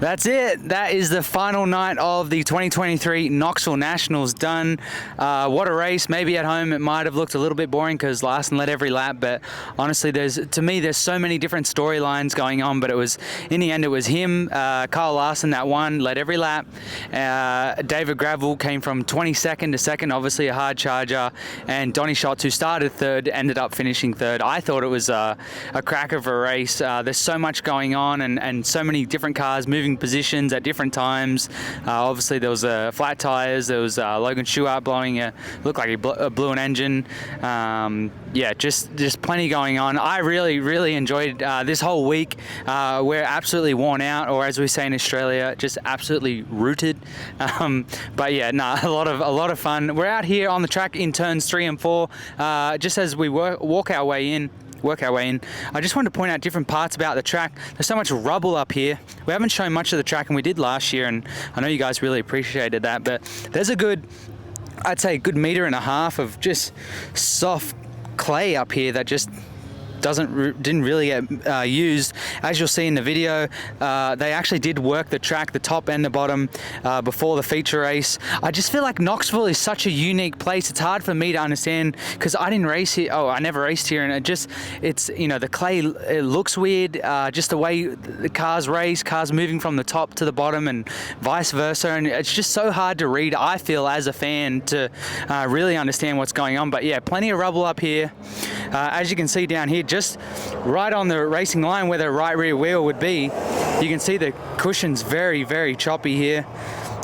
That's it. That is the final night of the 2023 Knoxville Nationals done. What a race. Maybe at home it might have looked a little bit boring because Larson led every lap, but honestly, there's so many different storylines going on, but in the end, it was him, Kyle Larson that won, led every lap. David Gravel came from 22nd to second, obviously a hard charger, and Donny Schatz, who started third, ended up finishing third. I thought it was a crack of a race. There's so much going on and so many different cars moving positions at different times. Obviously there was flat tires, there was Logan Stewart looked like he blew an engine. Yeah, just plenty going on. I really enjoyed this whole week. We're absolutely worn out, or as we say in Australia, just absolutely rooted. But yeah, a lot of fun. We're out here on the track in turns 3 and 4, just as we work our way in. I just wanted to point out different parts about the track. There's so much rubble up here. We haven't shown much of the track, and we did last year, and I know you guys really appreciated that, but there's I'd say a good 1.5 meters of just soft clay up here that just didn't really get used. As you'll see in the video, they actually did work the track, the top and the bottom, before the feature race. I just feel like Knoxville is such a unique place. It's hard for me to understand because I didn't race here. I never raced here, and it's the clay, it looks weird. Just the way the cars race, cars moving from the top to the bottom and vice versa, and it's just so hard to read, I feel, as a fan, to really understand what's going on. But yeah, plenty of rubble up here. As you can see down here, just right on the racing line where the right rear wheel would be, you can see the cushion's very choppy here.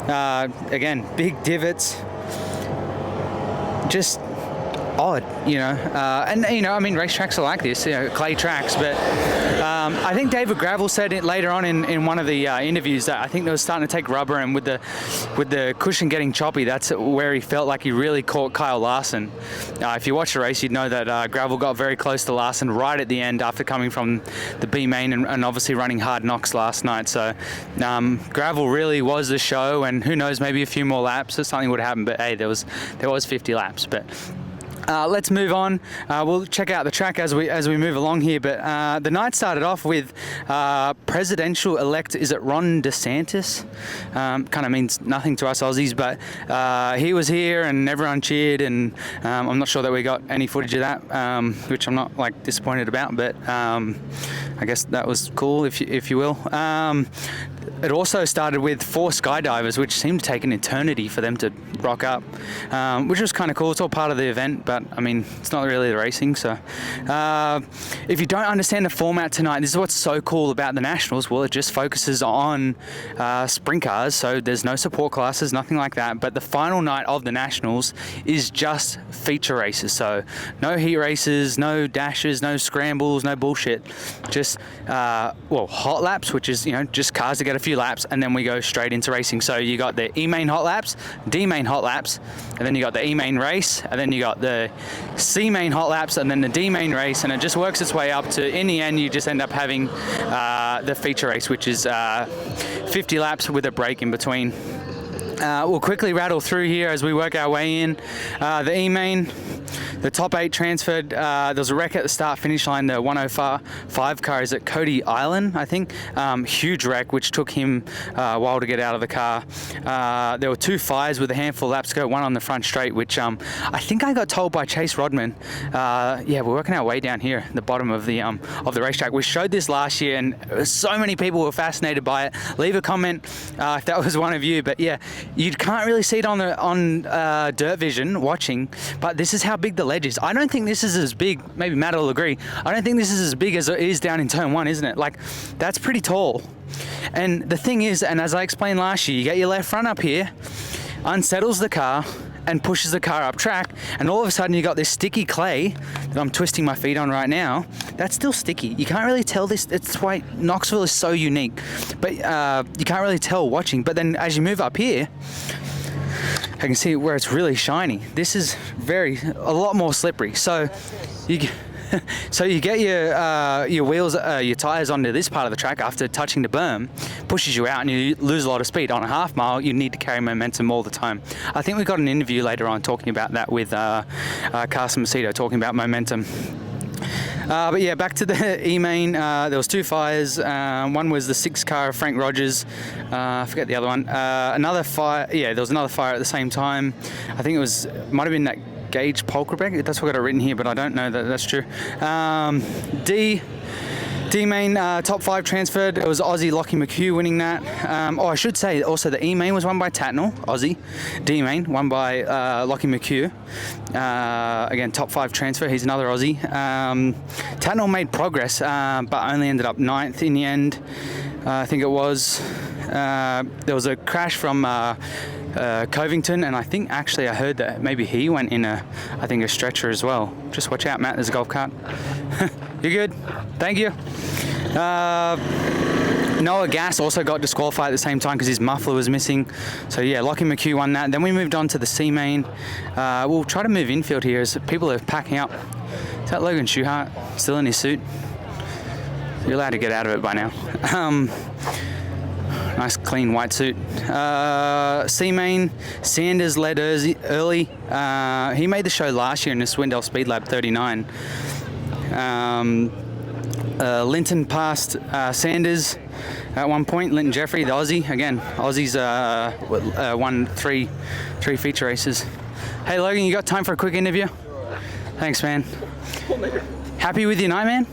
Again, big divots, just odd, and I mean, racetracks are like this, clay tracks, but I think David Gravel said it later on in one of the interviews that I think they were starting to take rubber, and with the cushion getting choppy, that's where he felt like he really caught Kyle Larson. If you watch the race, you'd know that Gravel got very close to Larson right at the end after coming from the B main and obviously running hard knocks last night. So Gravel really was the show, and who knows, maybe a few more laps or something would happen. But hey, there was 50 laps, but. Let's move on. We'll check out the track as we move along here. But the night started off with presidential-elect, is it Ron DeSantis? Kind of means nothing to us Aussies, but he was here and everyone cheered, and I'm not sure that we got any footage of that, which I'm not disappointed about, but I guess that was cool, if you will. It also started with 4 skydivers, which seemed to take an eternity for them to rock up, which was kind of cool. It's all part of the event, but I mean, it's not really the racing. So if you don't understand the format tonight, this is what's so cool about the Nationals. Well, it just focuses on sprint cars, so there's no support classes, nothing like that. But the final night of the Nationals is just feature races. So no heat races, no dashes, no scrambles, no bullshit. Just hot laps, which is just cars to get a few laps, and then we go straight into racing. So you got the E-main hot laps, D-main hot laps, and then you got the E-main race, and then you got the C-main hot laps, and then the D-main race, and it just works its way up to, in the end, you just end up having the feature race, which is 50 laps with a break in between. We'll quickly rattle through here as we work our way in. The E-main, the top 8 transferred. There was a wreck at the start-finish line. The 105 car is at Cody Island, I think. Huge wreck, which took him a while to get out of the car. There were 2 fires with a handful of laps to go, one on the front straight, which I think I got told by Chase Rodman. Yeah, we're working our way down here at the bottom of the racetrack. We showed this last year, and so many people were fascinated by it. Leave a comment if that was one of you. But yeah, you can't really see it on Dirt Vision watching, but this is how big the ledge is. I don't think this is as big, maybe Matt will agree, I don't think this is as big as it is down in turn 1, isn't it? That's pretty tall. And the thing is, and as I explained last year, you get your left front up here, unsettles the car and pushes the car up track, and all of a sudden you got this sticky clay that I'm twisting my feet on right now. That's still sticky. You can't really tell this. That's why Knoxville is so unique, but you can't really tell watching. But then as you move up here, I can see where it's really shiny. This is a lot more slippery. So you get your wheels, your tires onto this part of the track after touching the berm, pushes you out, and you lose a lot of speed. On a half mile, you need to carry momentum all the time. I think we got an interview later on talking about that with Carson Macedo, talking about momentum. But yeah, back to the E-main. There was 2 fires. One was the 6 car of Frank Rogers. I forget the other one. Another fire. Yeah, there was another fire at the same time. I think might have been that Gage Polkerbeck. That's what I got it written here, but I don't know that that's true. D-main top 5 transferred. It was Aussie Lockie McHugh winning that. I should say also the E-main was won by Tatnall, Aussie. D-main won by Lockie McHugh. Again, top 5 transfer. He's another Aussie. Tatnall made progress, but only ended up 9th in the end. I think it was. There was a crash from Covington, and I think actually I heard that maybe he went in a stretcher as well. Just watch out, Matt. There's a golf cart. You're good. Thank you. Noah Gass also got disqualified at the same time because his muffler was missing. So yeah, Lockie McHugh won that. Then we moved on to the C-main. We'll try to move infield here as people are packing up. Is that Logan Schuhart still in his suit? You're allowed to get out of it by now. Nice clean white suit. C-main, Sanders led early. He made the show last year in the Swindell Speed Lab 39. Linton passed Sanders at one point. Linton Jeffrey, the Aussie. Again, Aussies won three feature races. Hey Logan, you got time for a quick interview? Thanks, man. Happy with your night, man?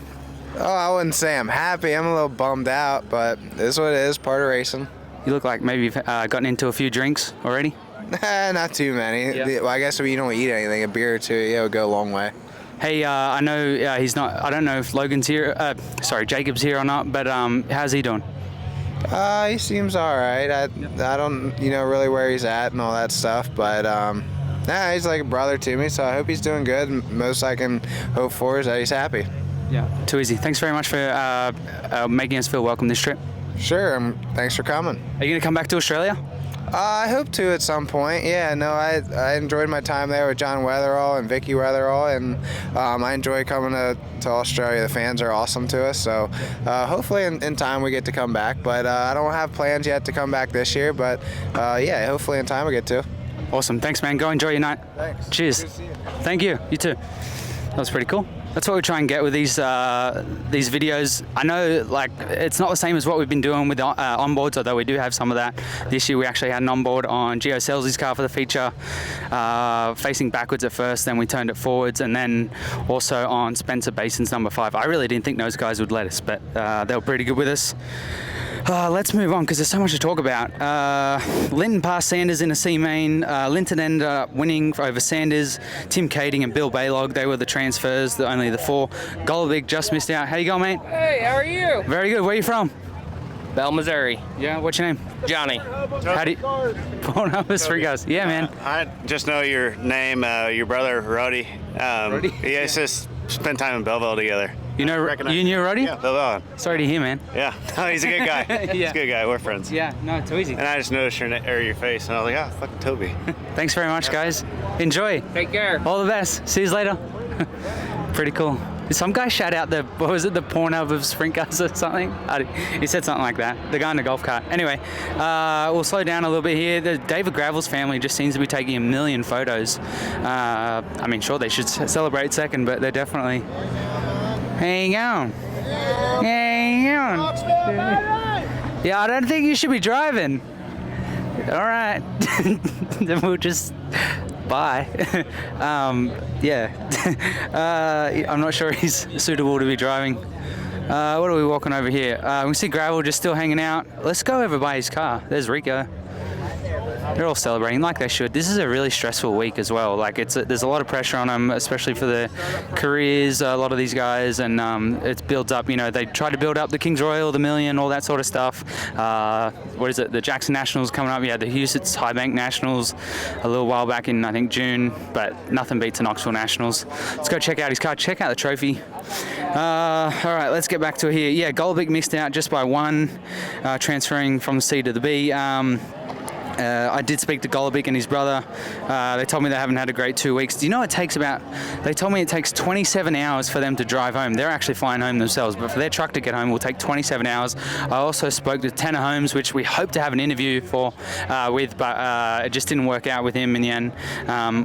Oh, I wouldn't say I'm happy. I'm a little bummed out, but it is what it is, part of racing. You look like maybe you've gotten into a few drinks already? Not too many. Yeah. Well, I guess if you don't eat anything, a beer or two, yeah, would go a long way. Hey, I know he's not. I don't know if Logan's here. Jacob's here or not. But how's he doing? He seems all right. I don't, really where he's at and all that stuff. But he's like a brother to me, so I hope he's doing good. Most I can hope for is that he's happy. Yeah. Too easy. Thanks very much for making us feel welcome this trip. Sure. Thanks for coming. Are you gonna come back to Australia? I hope to at some point. Yeah, no, I enjoyed my time there with John Weatherall and Vicky Weatherall, and I enjoy coming to Australia. The fans are awesome to us, so hopefully in time we get to come back. But I don't have plans yet to come back this year, but yeah, hopefully in time we get to. Awesome. Thanks, man. Go enjoy your night. Thanks. Cheers. Good to see you. Thank you. You too. That was pretty cool. That's what we try and get with these videos. I know, like, it's not the same as what we've been doing with onboards, although we do have some of that. This year we actually had an onboard on Gio Scelzi's car for the feature, facing backwards at first, then we turned it forwards, and then also on Spencer Bason's number 5. I really didn't think those guys would let us, but they were pretty good with us. Let's move on because there's so much to talk about. Linton passed Sanders in a C-main. Linton ended up winning over Sanders. Tim Kading and Bill Baylog, they were the transfers, only the 4. Golovig just missed out. How you going, mate? Hey, how are you? Very good. Where are you from? Bell, Missouri. Yeah, what's your name? Johnny. How do you... Phone numbers for you guys. Yeah, man. I just know your name, your brother, Roddy. Roddy? Yeah, it's just spent time in Belleville together. You knew Roddy? Yeah, Belleville. Sorry to hear, man. Yeah, no, he's a good guy. Yeah. He's a good guy. We're friends. Yeah, no, too easy. And I just noticed your face, and I was like, fucking Toby. Thanks very much, guys. Enjoy. Take care. All the best. See you later. Pretty cool. Some guy shout out the Pornhub of sprint cars or something? He said something like that. The guy in the golf cart. Anyway, we'll slow down a little bit here. The David Gravel's family just seems to be taking a million photos. I mean, sure, they should celebrate second, but they're definitely... Hang on. Hang on. Yeah, I don't think you should be driving. All right. Then we'll just... Bye. Yeah. I'm not sure he's suitable to be driving. What are we walking over here? We see Gravel just still hanging out. Let's go over by his car. There's Rico. They're all celebrating like they should. This is a really stressful week as well. Like there's a lot of pressure on them, especially for their careers. A lot of these guys, and it builds up. They try to build up the Kings Royal, the Million, all that sort of stuff. What is it? The Jackson Nationals coming up. Yeah, the Huset's High Bank Nationals a little while back in I think June, but nothing beats the Knoxville Nationals. Let's go check out his car. Check out the trophy. All right, let's get back to it here. Yeah, Goldbeck missed out just by 1, transferring from the C to the B. I did speak to Golubic and his brother. They told me they haven't had a great 2 weeks. Do you know it takes they told me it takes 27 hours for them to drive home. They're actually flying home themselves, but for their truck to get home will take 27 hours. I also spoke to Tanner Holmes, which we hope to have an interview with, but it just didn't work out with him in the end.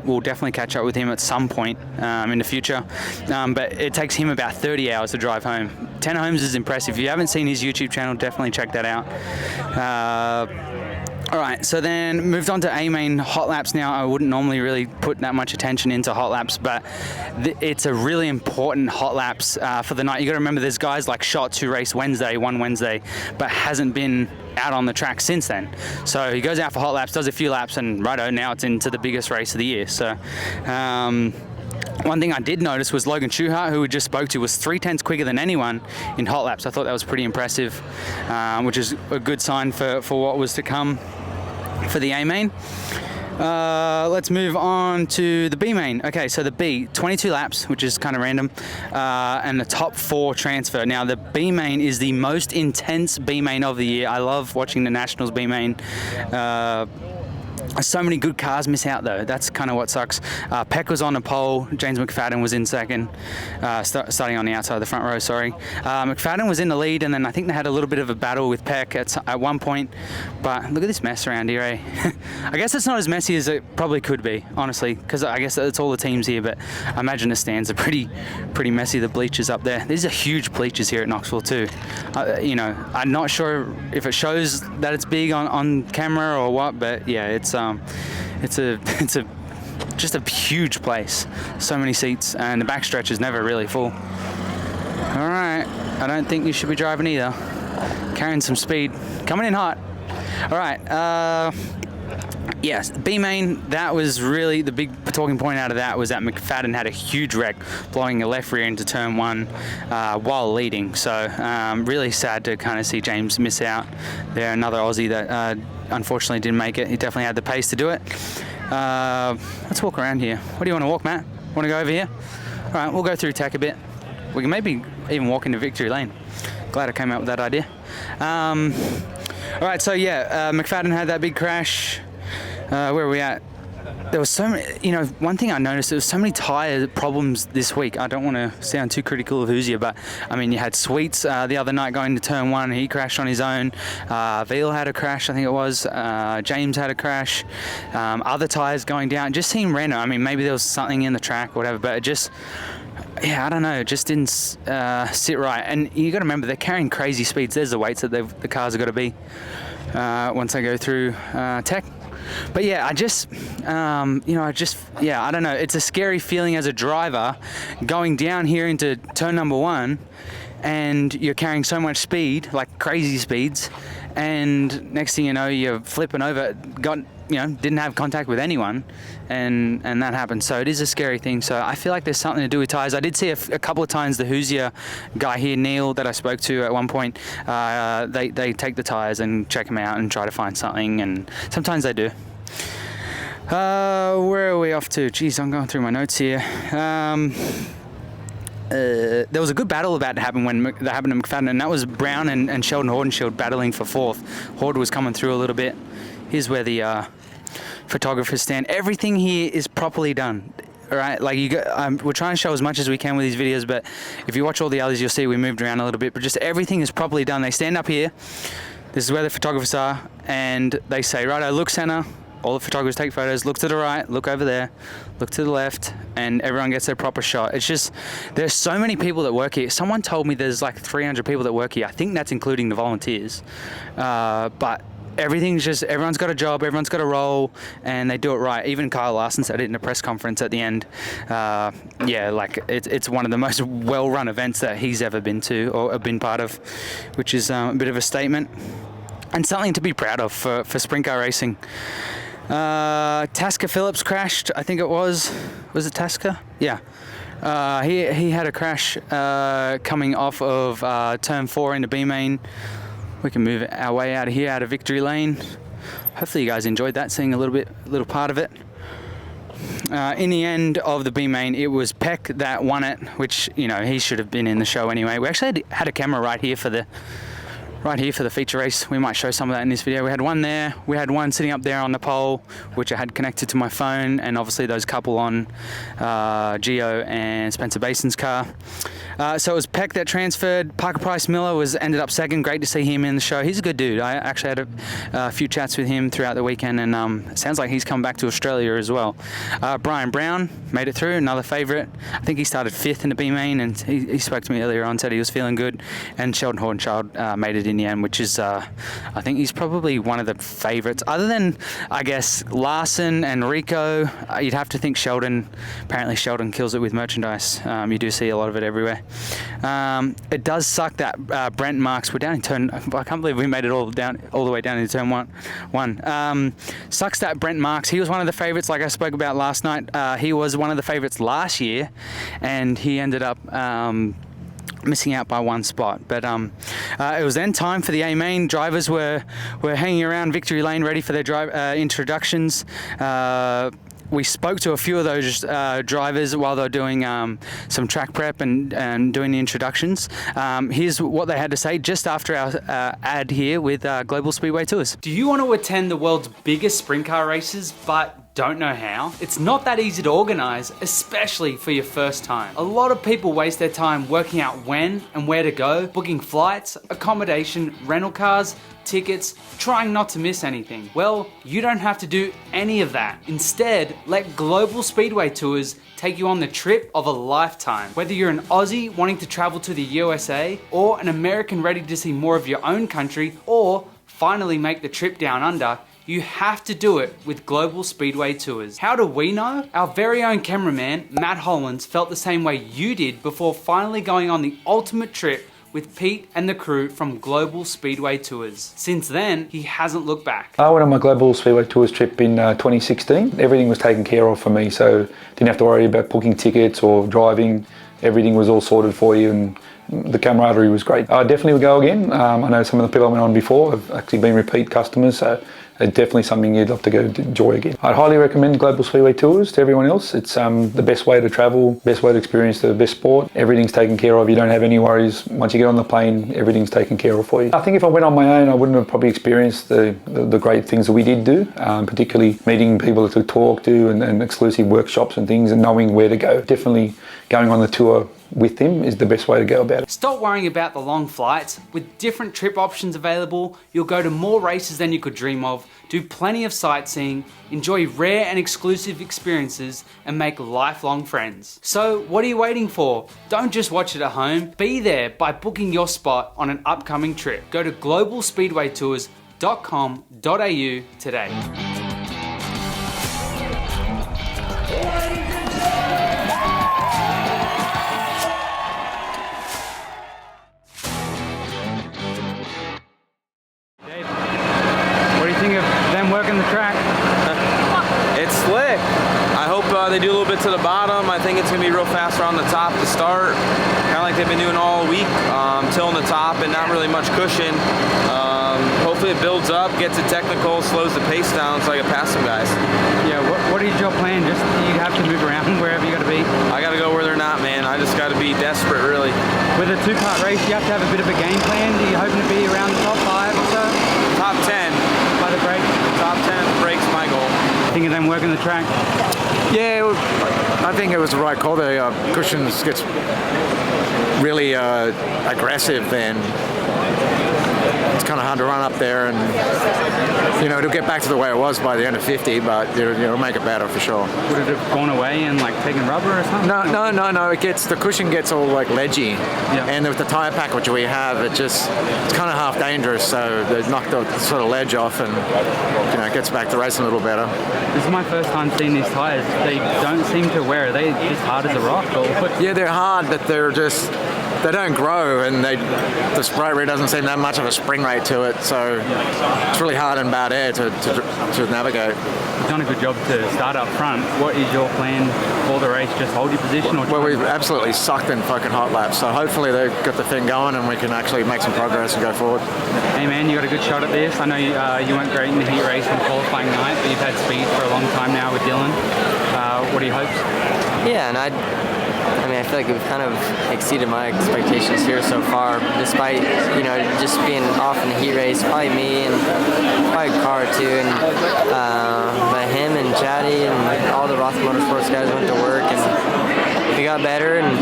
We'll definitely catch up with him at some point in the future. But it takes him about 30 hours to drive home. Tanner Holmes is impressive. If you haven't seen his YouTube channel, definitely check that out. All right, so then moved on to A-Main hot laps now. I wouldn't normally really put that much attention into hot laps, but it's a really important hot laps for the night. You got to remember there's guys like Schatz who raced one Wednesday, but hasn't been out on the track since then. So he goes out for hot laps, does a few laps, and righto, now it's into the biggest race of the year. So one thing I did notice was Logan Schuhart, who we just spoke to, was 3/10 quicker than anyone in hot laps. I thought that was pretty impressive, which is a good sign for what was to come for the A-Main. Let's move on to the B-Main. Okay, so the B, 22 laps, which is kind of random, and the top 4 transfer. Now, the B-Main is the most intense B-Main of the year. I love watching the Nationals B-Main. So many good cars miss out, though. That's kind of what sucks. Peck was on the pole. James McFadden was in second, starting on the outside of the front row, sorry. McFadden was in the lead, and then I think they had a little bit of a battle with Peck at one point. But look at this mess around here, eh? I guess it's not as messy as it probably could be, honestly, because I guess it's all the teams here, but I imagine the stands are pretty messy, the bleachers up there. These are huge bleachers here at Knoxville, too. You know, I'm not sure if it shows that it's big on camera or what, but yeah, it's just a huge place. So many seats, and the backstretch is never really full. All right, I don't think you should be driving either. Carrying some speed, coming in hot. All right, yes, B-Main, that was really the big talking point out of that, was that McFadden had a huge wreck, blowing a left rear into turn 1 while leading. So really sad to kind of see James miss out there. Another Aussie that unfortunately didn't make it. He definitely had the pace to do it. Let's walk around here. What do you want to walk, Matt? Want to go over here? All right, we'll go through tech a bit. We can maybe even walk into victory lane. Glad I came up with that idea. All right, so yeah, McFadden had that big crash. Where are we at? There was so many, you know, one thing I noticed, there was so many tyre problems this week. I don't want to sound too critical of Hoosier, but I mean, you had Sweets the other night going to turn 1, he crashed on his own. Veal had a crash, I think it was. James had a crash. Other tyres going down. It just seemed random. I mean, maybe there was something in the track or whatever, but it just, yeah, I don't know. It just didn't sit right. And you got to remember, they're carrying crazy speeds. There's the weights that the cars have got to be once they go through tech. But yeah, I don't know. It's a scary feeling as a driver going down here into turn number 1, and you're carrying so much speed, like crazy speeds, and next thing you know, you're flipping over, didn't have contact with anyone, and that happened. So it is a scary thing. So I feel like there's something to do with tyres. I did see a couple of times the Hoosier guy here, Neil, that I spoke to at one point, they take the tyres and check them out and try to find something, and sometimes they do. Where are we off to? Jeez, I'm going through my notes here. There was a good battle about to happen when that happened to McFadden, and that was Brown and Sheldon Hordenshield battling for 4th. Horde was coming through a little bit. Here's where the photographers stand. Everything here is properly done. All right, like we're trying to show as much as we can with these videos, but if you watch all the others, you'll see we moved around a little bit, but just everything is properly done. They stand up here. This is where the photographers are, and they say, righto, look center. All the photographers take photos, look to the right, look over there, look to the left, and everyone gets their proper shot. It's just, there's so many people that work here. Someone told me there's like 300 people that work here. I think that's including the volunteers. But everyone's got a job, everyone's got a role, and they do it right. Even Kyle Larson said it in a press conference at the end. It's one of the most well-run events that he's ever been to or been part of, which is a bit of a statement and something to be proud of for sprint car racing. Tasker Phillips crashed, I think it was it Tasker? Yeah. He had a crash coming off of turn 4 into B-Main. We can move our way out of here, out of victory lane. Hopefully you guys enjoyed that, seeing a little part of it. In the end of the B-Main, it was Peck that won it, which, you know, he should have been in the show anyway. We actually had a camera right here for right here for the feature race. We might show some of that in this video. We had one there, we had one sitting up there on the pole, which I had connected to my phone, and obviously those couple on Gio and Spencer Basin's car. So it was Peck that transferred. Parker Price Miller ended up second. Great to see him in the show. He's a good dude. I actually had a few chats with him throughout the weekend, and it sounds like he's come back to Australia as well. Brian Brown made it through, another favourite. I think he started 5th in the B main, and he spoke to me earlier on, said he was feeling good. And Sheldon Hornchild made it in the end, which is, I think he's probably one of the favourites. Other than, I guess, Larson and Rico, you'd have to think Sheldon. Apparently Sheldon kills it with merchandise. You do see a lot of it everywhere. It does suck that Brent Marks, we're down in turn, I can't believe we made it all the way down into turn one. Sucks that Brent Marks, he was one of the favourites like I spoke about last night. He was one of the favourites last year, and he ended up missing out by one spot. But it was then time for the A main. Drivers were hanging around victory lane ready for their introductions. We spoke to a few of those drivers while they were doing some track prep and doing the introductions. Here's what they had to say just after our ad here with Global Speedway Tours. Do you want to attend the world's biggest sprint car races but don't know how? It's not that easy to organise, especially for your first time. A lot of people waste their time working out when and where to go, booking flights, accommodation, rental cars, tickets, trying not to miss anything. Well, you don't have to do any of that. Instead, let Global Speedway Tours take you on the trip of a lifetime. Whether you're an Aussie wanting to travel to the USA, or an American ready to see more of your own country, or finally make the trip down under, you have to do it with Global Speedway Tours. How do we know? Our very own cameraman, Matt Hollins, felt the same way you did before finally going on the ultimate trip with Pete and the crew from Global Speedway Tours. Since then, he hasn't looked back. I went on my Global Speedway Tours trip in 2016. Everything was taken care of for me, so didn't have to worry about booking tickets or driving. Everything was all sorted for you, and the camaraderie was great. I definitely would go again. I know some of the people I went on before have actually been repeat customers, so it's definitely something you'd love to go to enjoy again. I'd highly recommend Global Speedway Tours to everyone else. It's the best way to travel, best way to experience the best sport. Everything's taken care of. You don't have any worries. Once you get on the plane, everything's taken care of for you. I think if I went on my own, I wouldn't have probably experienced the great things that we did do, particularly meeting people to talk to and exclusive workshops and things and knowing where to go. Definitely going on the tour with him is the best way to go about it. Stop worrying about the long flights. With different trip options available, you'll go to more races than you could dream of, do plenty of sightseeing, enjoy rare and exclusive experiences, and make lifelong friends. So what are you waiting for? Don't just watch it at home. Be there by booking your spot on an upcoming trip. Go to globalspeedwaytours.com.au today. It's slick. I hope they do a little bit to the bottom. I think it's going to be real fast around the top to start. Kind of like they've been doing all week, tilling the top and not really much cushion. Hopefully it builds up, gets it technical, slows the pace down so I can pass some guys. Yeah, what is your plan? Just you have to move around wherever you got to be? I got to go where they're not, man. I just got to be desperate, really. With a two-part race, you have to have a bit of a game plan. Are you hoping to be around the top 5 or so? Top 10. By the break? Top 10 at the break's my goal. Think of them working the track? Yeah, I think it was the right call. The cushions gets really aggressive, then it's kind of hard to run up there, and it'll get back to the way it was by the end of 50, but it'll make it better for sure. Would it have gone away and like taken rubber or something? No. The cushion gets all like ledgy, yeah. And with the tyre package we have, it's kind of half dangerous. So they knocked the sort of ledge off, and it gets back to racing a little better. This is my first time seeing these tyres. They don't seem to wear. Are they just hard as a rock? Or what? Yeah, they're hard, but they don't grow, and the spray rate doesn't seem that much of a spring rate to it, so it's really hard in bad air to navigate. You've done a good job to start up front. What is your plan for the race? Just hold your position? Well, we've absolutely sucked in fucking hot laps, so hopefully they've got the thing going and we can actually make some progress and go forward. Hey man, you got a good shot at this. I know you weren't great in the heat race on qualifying night, but you've had speed for a long time now with Dylan. What are your hopes? Yeah, and I mean, I feel like we've kind of exceeded my expectations here so far, despite, just being off in the heat race, probably me and probably Carr too, and but him and Chatty and all the Roth Motorsports guys went to work, and we got better, and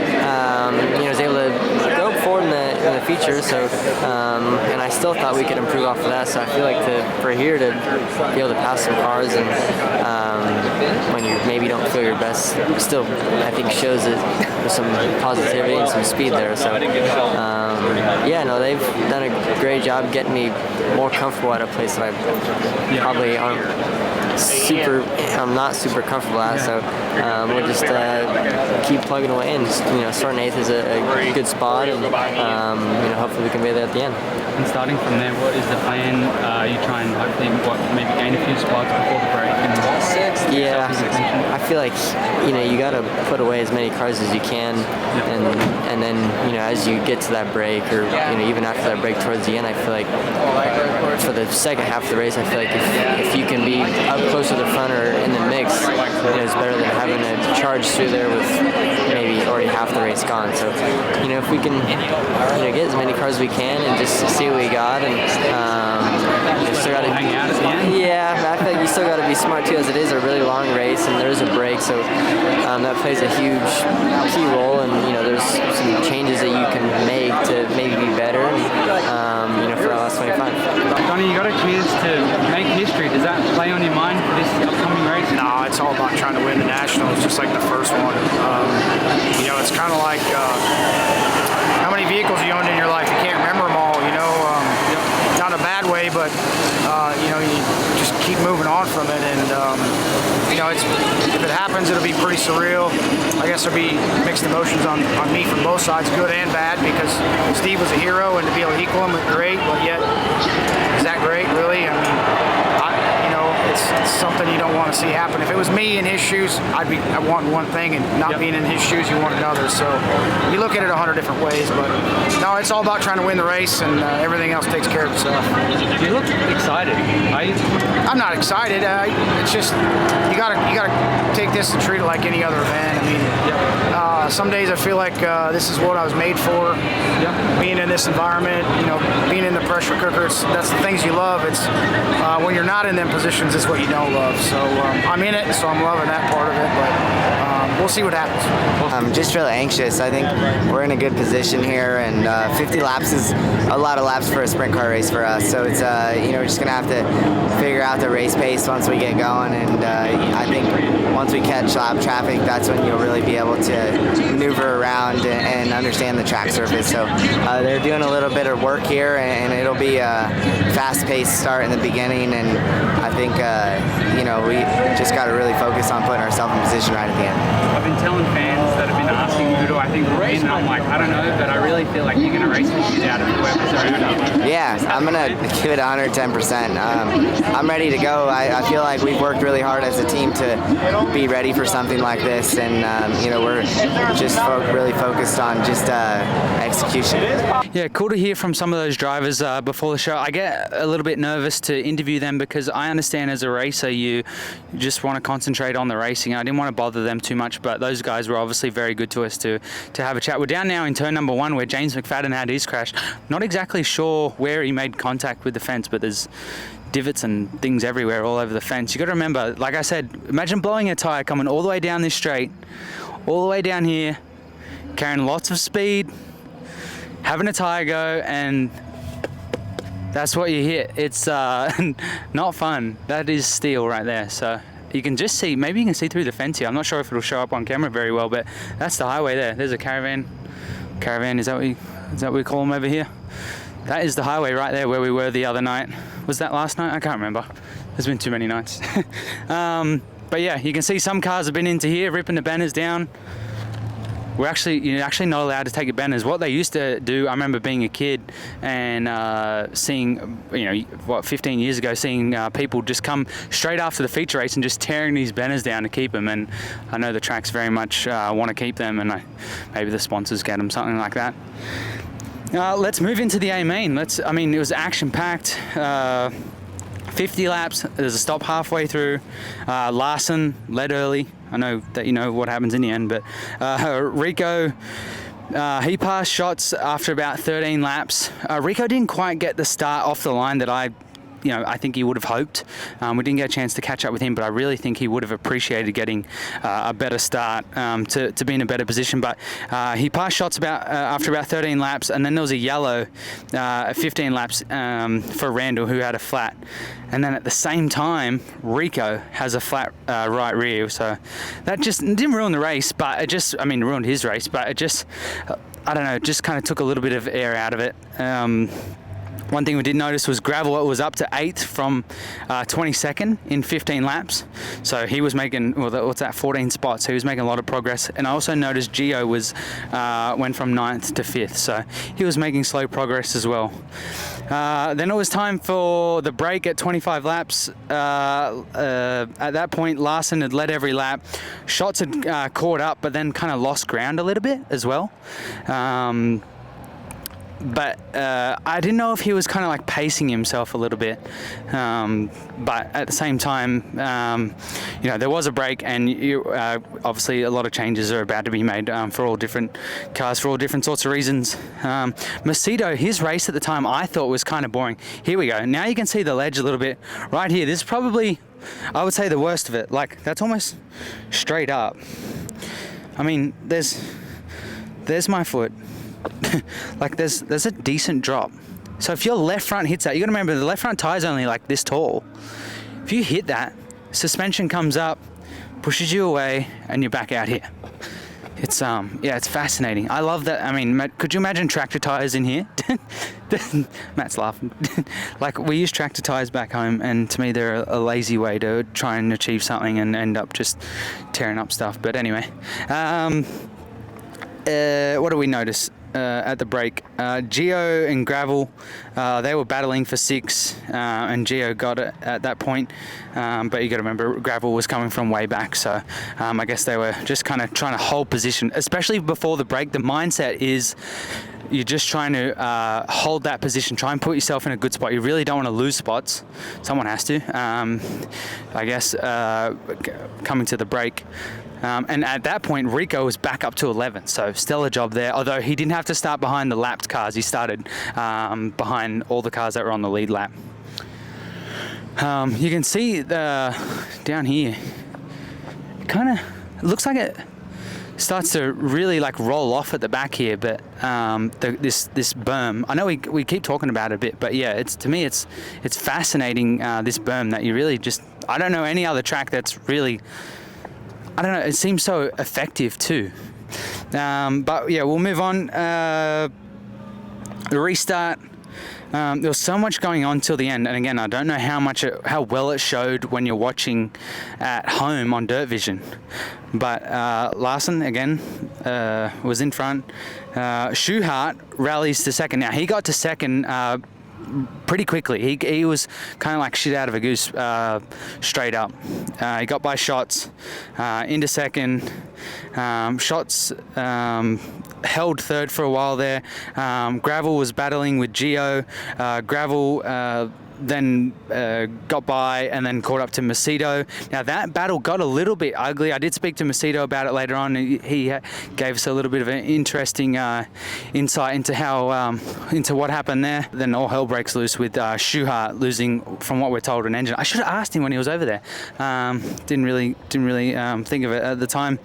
was able to go forward in the feature. So, and I still thought we could improve off of that. So I feel like for here to be able to pass some cars, and when you maybe don't feel your best, still I think shows that there's some positivity and some speed there. So they've done a great job getting me more comfortable at a place that I probably I'm not super comfortable at. So we'll just keep plugging away, and starting 8th is a good spot, and hopefully we can be there at the end. And starting from there, what is the plan? You try and hopefully maybe gain a few spots before the break. Yeah, I feel like you got to put away as many cars as you can, and then as you get to that break, or even after that break towards the end, I feel like for the second half of the race, I feel like if you can be up close to the front or in the mix, it's better than having to charge through there with maybe already half the race gone. So if we can get as many cars as we can and just see what we got, and still got to hang out at the end. Yeah, I feel like you still got to be smart too, as it is a really long race and there is a break, so that plays a huge key role, and there's some changes that you can make to maybe be better, for our last 25. Donny, you got a chance to make history. Does that play on your mind for this upcoming race? No, it's all about trying to win the Nationals, just like the first one. It's kind of like how many vehicles you owned in your life. You can't remember them all, not in a bad way, but you just keep moving on from it, and if it happens, it'll be pretty surreal. I guess there'll be mixed emotions on me from both sides, good and bad, because Steve was a hero, and to be able to equal him was great, but yet, is that great, really? I mean, it's something you don't want to see happen. If it was me in his shoes, I want one thing, and not being in his shoes, you want another. So you look at it 100 different ways, but no, it's all about trying to win the race, and everything else takes care of itself. You look excited. I'm not excited. It's just you gotta take this and treat it like any other event. I mean, some days I feel like this is what I was made for. Being in this environment, being in the pressure cooker, that's the things you love. It's when you're not in them positions, it's what you don't love. So I'm in it, so I'm loving that part of it. But we'll see what happens. I'm just really anxious. I think we're in a good position here, and 50 laps is a lot of laps for a sprint car race for us. So it's we're just gonna have to figure out the race pace once we get going, and I think once we catch lap traffic, that's when you'll really be able to maneuver around and understand the track surface. So they're doing a little bit of work here, and it'll be a fast-paced start in the beginning, and I think we just got to really focus on putting ourselves in position right at the end. I've been telling fans that have been asking who do I think will win, and I'm like, I don't know, but I really feel like you're going to race the shit out of whoever's around you. Yeah, I'm going to give it 110%. I'm ready to go. I feel like we've worked really hard as a team to be ready for something like this, and we're just really focused on just execution. Yeah, cool to hear from some of those drivers before the show. I get a little bit nervous to interview them because I understand as a racer you just want to concentrate on the racing. I didn't want to bother them too much, but those guys were obviously very good to us to have a chat. We're down now in turn number 1 where James McFadden had his crash. Not exactly sure where he made contact with the fence, but there's divots and things everywhere all over the fence. You got to remember, like I said, imagine blowing a tire coming all the way down this straight, all the way down here, carrying lots of speed, having a tire go, and that's what you hit. It's not fun. That is steel right there. So you can just see, maybe you can see through the fence here. I'm not sure if it'll show up on camera very well, but that's the highway there. There's a caravan. Caravan, is that what we call them over here? That is the highway right there where we were the other night. Was that last night? I can't remember. There's been too many nights. But yeah, you can see some cars have been into here, ripping the banners down. You're actually not allowed to take the banners. What they used to do, I remember being a kid and seeing, 15 years ago, seeing people just come straight after the feature race and just tearing these banners down to keep them. And I know the tracks very much want to keep them, and maybe the sponsors get them, something like that. Let's move into the A main. It was action-packed. 50 laps. There's a stop halfway through. Larson led early. I know that you know what happens in the end, but Rico, he passed Schatz after about 13 laps. Rico didn't quite get the start off the line that I think he would have hoped. We didn't get a chance to catch up with him, but I really think he would have appreciated getting a better start to be in a better position. But he passed Schatz after about 13 laps, and then there was a yellow at 15 laps for Randall, who had a flat. And then at the same time, Rico has a flat right rear. So that just didn't ruin the race, but it just, ruined his race, but it just, I don't know, just kind of took a little bit of air out of it. One thing we did notice was Gravel was up to 8th from 22nd in 15 laps. So he was making, 14 spots. So he was making a lot of progress. And I also noticed Gio went from 9th to 5th. So he was making slow progress as well. Then it was time for the break at 25 laps. At that point, Larson had led every lap. Schatz had caught up, but then kind of lost ground a little bit as well. But I didn't know if he was kind of like pacing himself a little bit. But at the same time, there was a break, and obviously a lot of changes are about to be made for all different cars, for all different sorts of reasons. Macedo, his race at the time, I thought was kind of boring. Here we go. Now you can see the ledge a little bit right here. This is probably, I would say, the worst of it. Like, that's almost straight up. There's my foot. Like there's a decent drop. So if your left front hits that, you got to remember the left front tire is only like this tall. If you hit that, suspension comes up, pushes you away, and you're back out here. It's it's fascinating. I love that. Could you imagine tractor tires in here? Matt's laughing. Like, we use tractor tires back home, and to me they're a lazy way to try and achieve something and end up just tearing up stuff. But anyway, what do we notice at the break? Gio and Gravel, they were battling for 6, and Gio got it at that point. But you got to remember, Gravel was coming from way back, so I guess they were just kind of trying to hold position, especially before the break. The mindset is you're just trying to hold that position, try and put yourself in a good spot. You really don't want to lose spots. Someone has to, I guess, coming to the break. And at that point, Rico was back up to 11th, so stellar job there. Although he didn't have to start behind the lapped cars, he started behind all the cars that were on the lead lap. You can see down here, kind of looks like it starts to really like roll off at the back here, but this berm, I know we keep talking about it a bit, but yeah, to me it's fascinating, this berm that you really just, I don't know any other track that's really, I don't know, it seems so effective too. But yeah, we'll move on. The restart, there was so much going on till the end, and again, I don't know how well it showed when you're watching at home on Dirt Vision. But Larson again was in front. Schuhart rallies to second. Now he got to second pretty quickly. He was kind of like shit out of a goose, straight up. He got by Schatz into second. Schatz held third for a while there. Gravel was battling with Gio. Gravel then got by and then caught up to Macedo. Now that battle got a little bit ugly. I did speak to Macedo about it later on. He gave us a little bit of an interesting insight into into what happened there. Then all hell breaks loose with Schuhart losing, from what we're told, an engine. I should have asked him when he was over there. Didn't really think of it at the time.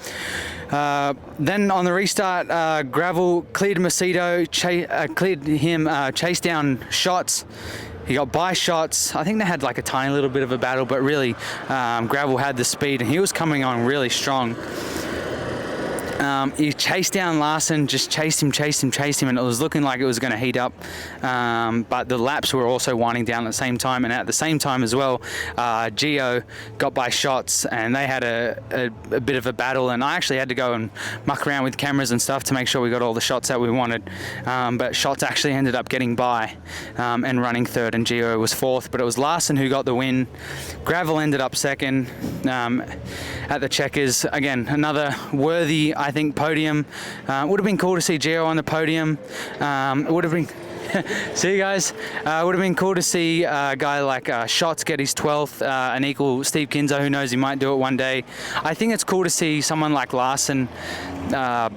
Then on the restart, Gravel cleared Macedo, cleared him, chased down Schatz. He got by Schatz. I think they had like a tiny little bit of a battle, but really Gravel had the speed and he was coming on really strong. He chased down Larson, just chased him, and it was looking like it was going to heat up. But the laps were also winding down at the same time, and at the same time as well, Gio got by Schatz, and they had a bit of a battle, and I actually had to go and muck around with cameras and stuff to make sure we got all the shots that we wanted. But Schatz actually ended up getting by and running third, and Gio was fourth, but it was Larson who got the win. Gravel ended up second at the checkers. Again, another worthy, I think, podium. Would have been cool to see Gio on the podium. It would have been See you guys. Would have been cool to see a guy like Schatz get his 12th and equal Steve Kinzo. Who knows, he might do it one day. I think it's cool to see someone like Larson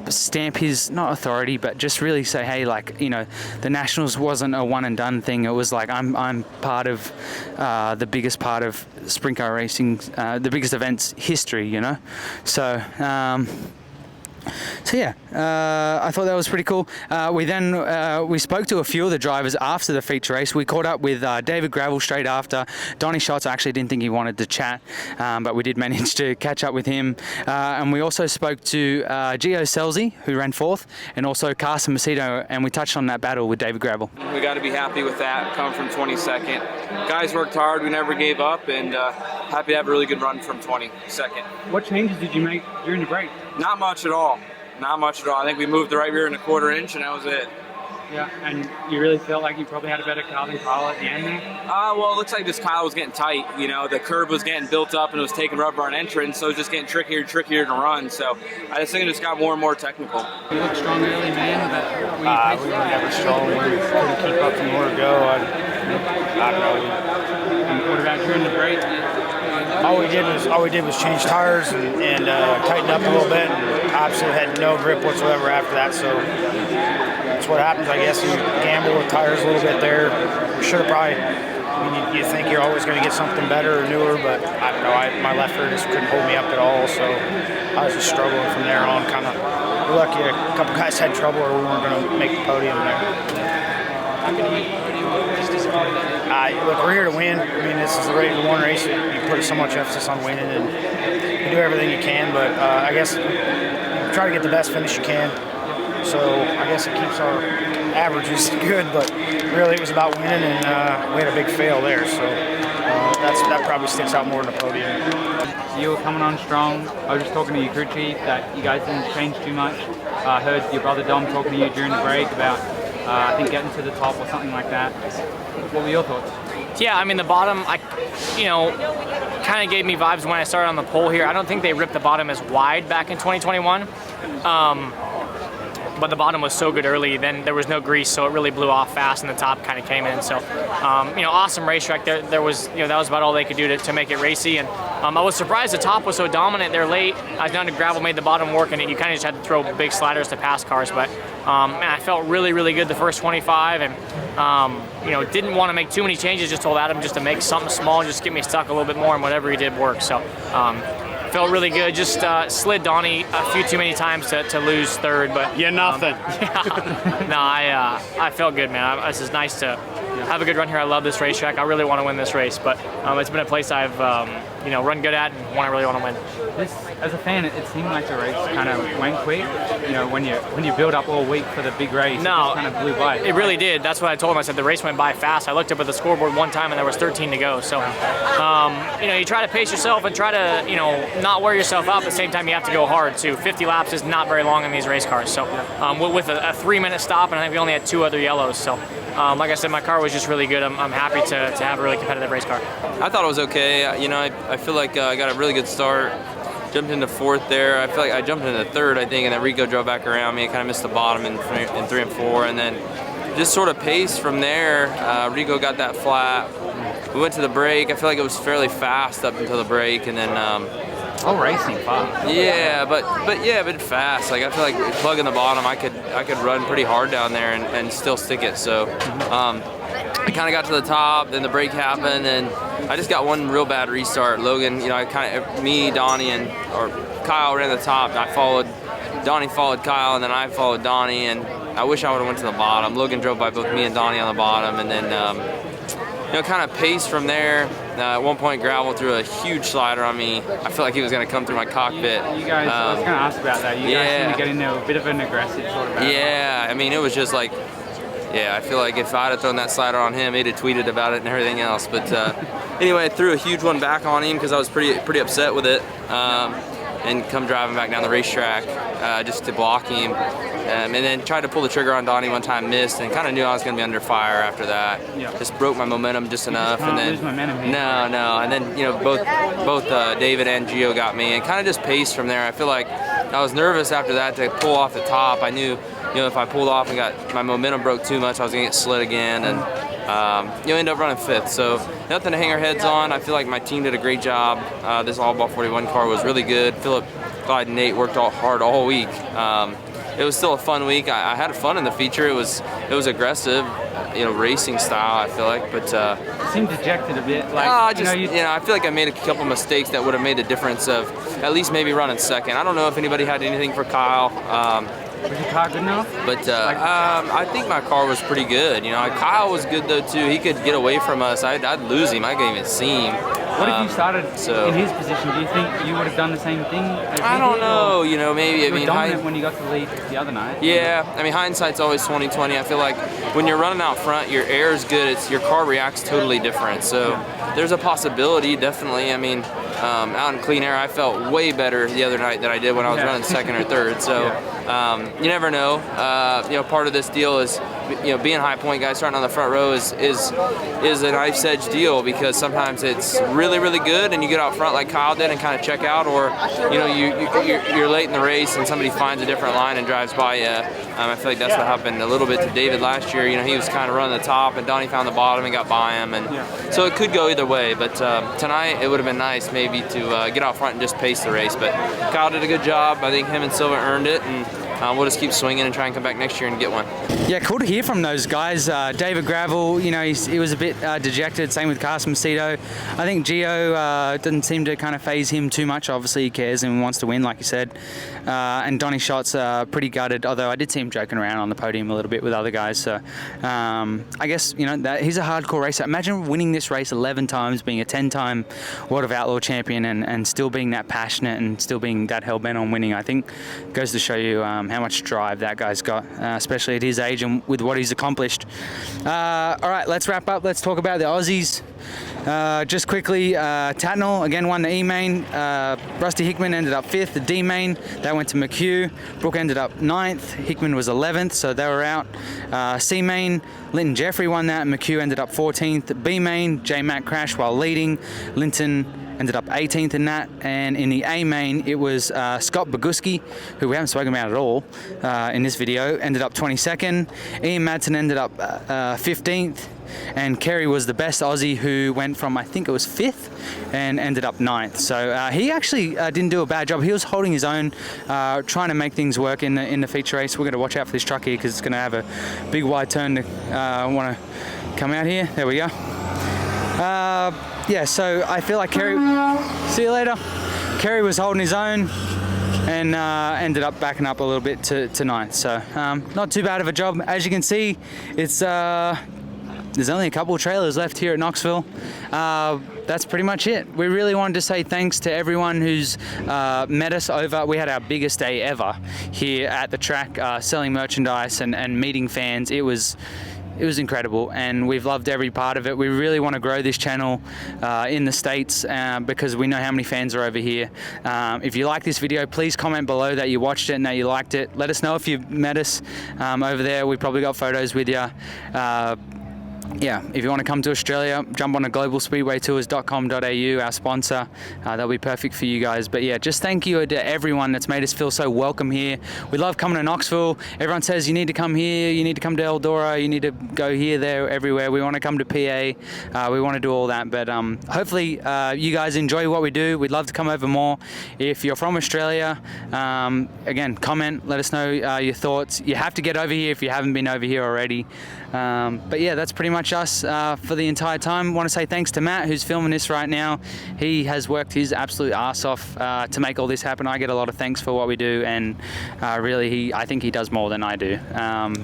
stamp his, not authority, but just really say, hey, like, you know, the Nationals wasn't a one and done thing. It was like, I'm part of the biggest part of sprint car racing, the biggest event's history, you know? So yeah, I thought that was pretty cool. We spoke to a few of the drivers after the feature race. We caught up with David Gravel straight after. Donny Schatz, I actually didn't think he wanted to chat, but we did manage to catch up with him. And we also spoke to Gio Scelzi, who ran 4th, and also Carson Macedo, and we touched on that battle with David Gravel. We got to be happy with that, coming from 22nd. Guys worked hard, we never gave up, and happy to have a really good run from 22nd. What changes did you make during the break? Not much at all. Not much at all. I think we moved the right rear in a 1/4 inch, and that was it. Yeah, and you really felt like you probably had a better car than Kyle at the end there? Well, it looks like this Kyle was getting tight. You know, the curb was getting built up and it was taking rubber on entrance, so it was just getting trickier and trickier to run. So I just think it just got more and more technical. You look strong early, man, but we were never strong. We couldn't keep up from more to go. I don't know. And what about during the break? All we did was change tires and tighten up a little bit. And absolutely had no grip whatsoever after that. So that's what happens, I guess. You gamble with tires a little bit there. Should have probably. I mean, you think you're always going to get something better or newer, but I don't know. My left rear just couldn't hold me up at all. So I was just struggling from there on. Kind of lucky a couple guys had trouble, or we weren't going to make the podium there. Look, we're here to win. I mean, this is the one race. You put so much emphasis on winning, and you do everything you can. But I guess you try to get the best finish you can. So I guess it keeps our averages good. But really, it was about winning, and we had a big fail there. So that probably sticks out more in the podium. You were coming on strong. I was just talking to your crew chief that you guys didn't change too much. I heard your brother Dom talking to you during the break about I think getting to the top or something like that. What were your thoughts? Yeah, I mean the bottom, kind of gave me vibes when I started on the pole here. I don't think they ripped the bottom as wide back in 2021. But the bottom was so good early, then there was no grease, so it really blew off fast, and the top kind of came in. So, awesome racetrack. There was, that was about all they could do to make it racy. And I was surprised the top was so dominant there late. I was down to gravel, made the bottom work, and you kind of just had to throw big sliders to pass cars. But I felt really, really good the first 25, and didn't want to make too many changes. Just told Adam just to make something small, just get me stuck a little bit more, and whatever he did worked. So. Felt really good. Just slid Donny a few too many times to lose third, but nothing. No, I felt good, man. This is nice to have a good run here. I love this racetrack. I really want to win this race, but it's been a place I've run good at and really want to win. As a fan, it seemed like the race kind of went quick. When you build up all week for the big race, no, it just kind of blew by. It really did. That's what I told him. I said the race went by fast. I looked up at the scoreboard one time and there was 13 to go. So, you try to pace yourself and try to, not wear yourself out. At the same time, you have to go hard too. 50 laps is not very long in these race cars. So, with a 3-minute stop, and I think we only had 2 other yellows. So, like I said, my car was just really good. I'm happy to have a really competitive race car. I thought it was okay. I feel like I got a really good start. Jumped into 4th there. I feel like I jumped into 3rd, I think, and then Rico drove back around me. I kind of missed the bottom in 3 and 4, and then just sort of paced from there. Rico got that flat. We went to the break. I feel like it was fairly fast up until the break, and then. All racing fast. Yeah, but fast. Like I feel like plugging the bottom, I could run pretty hard down there and still stick it. So. I kind of got to the top, then the break happened, and I just got one real bad restart. Logan, Donny, or Kyle ran the top, and Donny followed Kyle, and then I followed Donny, and I wish I would have went to the bottom. Logan drove by both me and Donny on the bottom, and then, kind of paced from there. At one point, Gravel threw a huge slider on me. I feel like he was going to come through my cockpit. You guys, I was going to ask about that. You guys seem to get into a bit of an aggressive sort of battle. Yeah, I mean, it was just like, I feel like if I'd have thrown that slider on him, he'd have tweeted about it and everything else. But anyway, I threw a huge one back on him because I was pretty upset with it, and come driving back down the racetrack just to block him. And then tried to pull the trigger on Donny one time, missed, and kind of knew I was going to be under fire after that. Yeah. Just broke my momentum just enough, and then lose momentum here. No, and then both David and Gio got me, and kind of just paced from there. I feel like I was nervous after that to pull off the top. I knew if I pulled off and got my momentum broke too much, I was gonna get slid again, and end up running 5th. So nothing to hang our heads on. I feel like my team did a great job. This All Ball 41 car was really good. Philip, Clyde, and Nate worked hard all week. It was still a fun week. I had fun in the feature. It was aggressive, racing style, I feel like, but seemed dejected a bit. Like, I feel like I made a couple mistakes that would have made the difference of at least maybe running 2nd. I don't know if anybody had anything for Kyle. Was your car good enough? But I think my car was pretty good. Kyle was good though too. He could get away from us. I'd lose him. I couldn't even see him. What if you started in his position? Do you think you would have done the same thing? I don't know. Maybe. You were dominant when you got the lead the other night. Yeah. Hindsight's always 20/20. I feel like when you're running out front, your air is good. Your car reacts totally different. So there's a possibility, definitely. Out in clean air, I felt way better the other night than I did when I was running 2nd or 3rd. So you never know. Part of this deal is, being high point guys starting on the front row is a knife's edge deal, because sometimes it's really, really good and you get out front like Kyle did and kind of check out, or you're late in the race and somebody finds a different line and drives by you. I feel like that's what happened a little bit to David last year. He was kind of running the top and Donny found the bottom and got by him, and so it could go either way. But tonight it would have been nice maybe to get out front and just pace the race. But Kyle did a good job. I think him and Silva earned it, and we'll just keep swinging and try and come back next year and get one. Yeah, cool to hear from those guys. David Gravel, he was a bit dejected. Same with Carson Macedo. I think Gio didn't seem to kind of phase him too much. Obviously, he cares and wants to win, like you said. And Donny Schatz pretty gutted, although I did see him joking around on the podium a little bit with other guys. So I guess that he's a hardcore racer. Imagine winning this race 11 times, being a 10-time World of Outlaw champion, and still being that passionate and still being that hell-bent on winning. I think goes to show you how much drive that guy's got, especially at his age and with what he's accomplished. All right, let's wrap up. Let's talk about the Aussies. Just quickly, Tatnall again won the E-Main. Rusty Hickman ended up 5th. The D-Main, that went to McHugh. Brooke ended up 9th. Hickman was 11th, so they were out. C-Main, Linton Jeffrey won that. McHugh ended up 14th. B-Main, J-Mac crashed while leading. Linton ended up 18th in that, and in the A main it was Scott Boguski, who we haven't spoken about at all in this video, ended up 22nd. Ian Madsen ended up 15th, and Kerry was the best Aussie, who went from, I think it was 5th and ended up 9th. So he actually didn't do a bad job. He was holding his own, trying to make things work in the feature race. We're going to watch out for this truck here because it's going to have a big wide turn to want to come out here. There we go. Yeah, so I feel like Kerry, see you later. Kerry was holding his own and ended up backing up a little bit to 9th. So not too bad of a job. As you can see, it's there's only a couple of trailers left here at Knoxville. That's pretty much it. We really wanted to say thanks to everyone who's met us over. We had our biggest day ever here at the track, selling merchandise and meeting fans. It was incredible, and we've loved every part of it. We really want to grow this channel in the States because we know how many fans are over here. If you like this video, please comment below that you watched it and that you liked it. Let us know if you've met us over there. We probably got photos with you. Yeah, if you want to come to Australia, jump on to globalspeedwaytours.com.au, our sponsor. That'll be perfect for you guys. But yeah, just thank you to everyone that's made us feel so welcome here. We love coming to Knoxville. Everyone says you need to come here, you need to come to Eldora, you need to go here, there, everywhere. We want to come to PA. We want to do all that. But hopefully you guys enjoy what we do. We'd love to come over more. If you're from Australia, again, comment, let us know your thoughts. You have to get over here if you haven't been over here already. But yeah, that's pretty much us for the entire time. Want to say thanks to Matt, who's filming this right now. He has worked his absolute ass off to make all this happen. I get a lot of thanks for what we do, and really I think he does more than I do.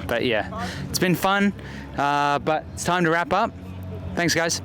But yeah, it's been fun, but it's time to wrap up. Thanks guys.